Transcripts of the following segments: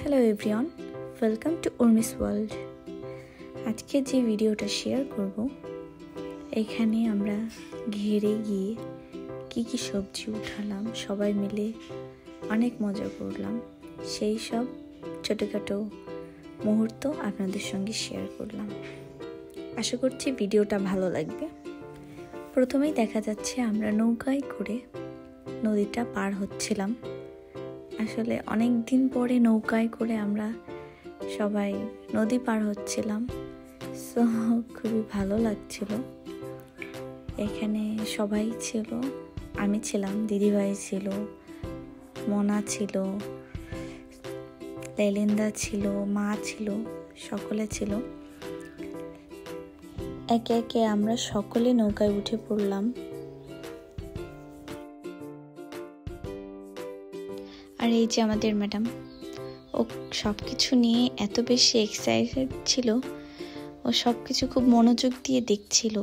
Hello everyone, welcome to Urmi's world. আজকে যে ভিডিওটা শেয়ার করব, এখানে আমরা ঘেরে গিয়ে কি সবজি উঠালাম, সবাই মিলে অনেক মজা করলাম, সেই সব ছোটোখাটো মুহূর্ত আপনাদের সঙ্গে শেয়ার করলাম। আশা করছি ভিডিওটা ভালো লাগবে। প্রথমেই দেখা যাচ্ছে আমরা নৌকায় করে নদীটা পার হচ্ছিলাম। আসলে অনেক দিন পরে নৌকায় করে আমরা সবাই নদী পার হচ্ছিলাম, সো খুবই ভালো লাগছিল। এখানে সবাই ছিল, আমি ছিলাম, দিদিভাই ছিল, মনা ছিল, লেলিন্দা ছিল, মা ছিল, সকলে ছিল। একে একে আমরা সকলে নৌকায় উঠে পড়লাম। আর এই যে আমাদের ম্যাডাম, ও সব কিছু নিয়ে এত বেশি এক্সাইটেড ছিল, ও সব কিছু খুব মনোযোগ দিয়ে দেখছিল।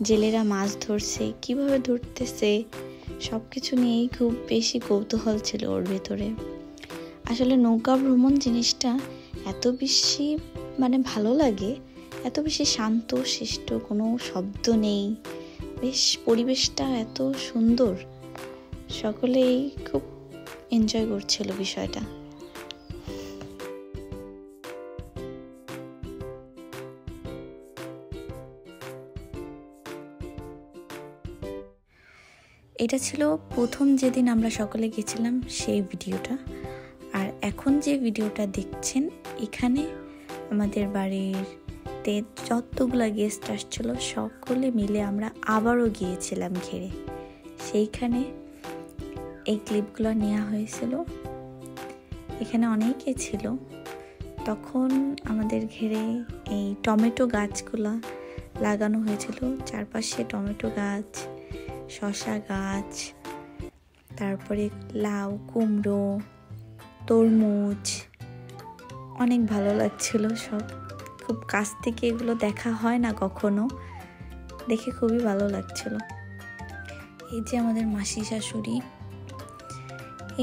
জেলেরা মাছ ধরছে, কিভাবে ধরতেছে, সব কিছু নিয়েই খুব বেশি কৌতূহল ছিল ওর ভেতরে। আসলে নৌকা ভ্রমণ জিনিসটা এত বেশি ভালো লাগে, এত বেশি শান্ত শিষ্ট, কোনো শব্দ নেই, বেশ পরিবেশটা এত সুন্দর, সকলেই খুব এনজয় করছিল বিষয়টা। এটা ছিল প্রথম যেদিন আমরা সকলে গেছিলাম সেই ভিডিওটা। আর এখন যে ভিডিওটা দেখছেন, এখানে আমাদের বাড়িতে যতগুলা গেস্ট আসছিল সকলে মিলে আমরা আবারও গিয়েছিলাম ঘেরে, সেইখানে এই ক্লিপগুলো নেওয়া হয়েছিল। এখানে অনেকে ছিল। তখন আমাদের ঘেরে এই টমেটো গাছগুলা লাগানো হয়েছিল, চারপাশে টমেটো গাছ, শসা গাছ, তারপরে লাউ, কুমড়ো, তরমুজ, অনেক ভালো লাগছিল সব। খুব কাছ থেকে এগুলো দেখা হয় না কখনো, দেখে খুবই ভালো লাগছিল। এই যে আমাদের মাসি শাশুড়ি,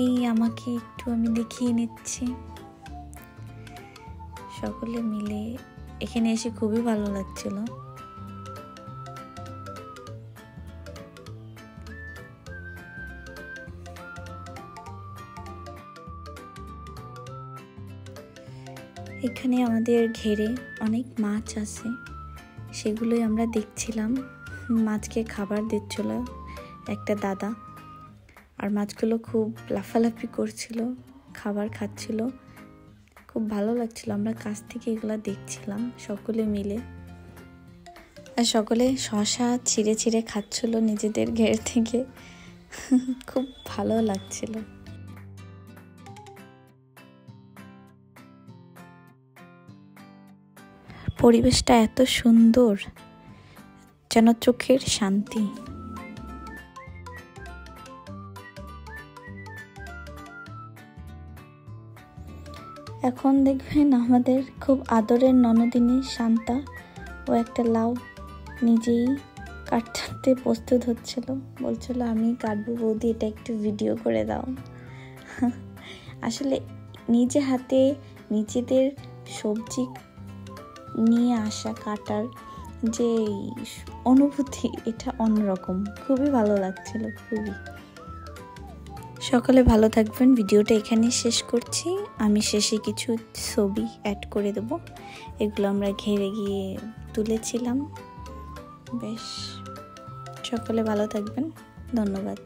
এই আমাকে একটু আমি দেখিয়ে নিচ্ছি। সকলে মিলে এখানে এসে খুবই ভালো লাগছিল। এখানে আমাদের ঘেরে অনেক মাছ আছে, সেগুলোই আমরা দেখছিলাম। মাছকে খাবার দিচ্ছিল একটা দাদা, আর মাছগুলো খুব লাফালাফি করছিল, খাবার খাচ্ছিল, খুব ভালো লাগছিল। আমরা কাছ থেকে এগুলো দেখছিলাম সকলে মিলে, আর সকলে শসা ছিঁড়ে ছিঁড়ে খাচ্ছিল নিজেদের ঘের থেকে, খুব ভালো লাগছিল। পরিবেশটা এত সুন্দর, যেন চোখের শান্তি। এখন দেখবেন আমাদের খুব আদরের ননদিনী শান্তা, ও একটা লাউ নিজেই কাটতে প্রস্তুত হচ্ছিল, বলছিল আমি কাটবো বৌদি, এটা একটু ভিডিও করে দাও। আসলে নিজে হাতে নিজেদের সবজি নিয়ে আসা, কাটার যে অনুভূতি, এটা অন্যরকম, খুবই ভালো লাগছিল, খুবই। সকলে ভালো থাকবেন। ভিডিওটা এখানে শেষ করছি। আমি শেষে কিছু ছবি অ্যাড করে দেব, এগুলো আমরা ঘেরে গিয়ে তুলেছিলাম। বেশ, সকলে ভালো থাকবেন, ধন্যবাদ।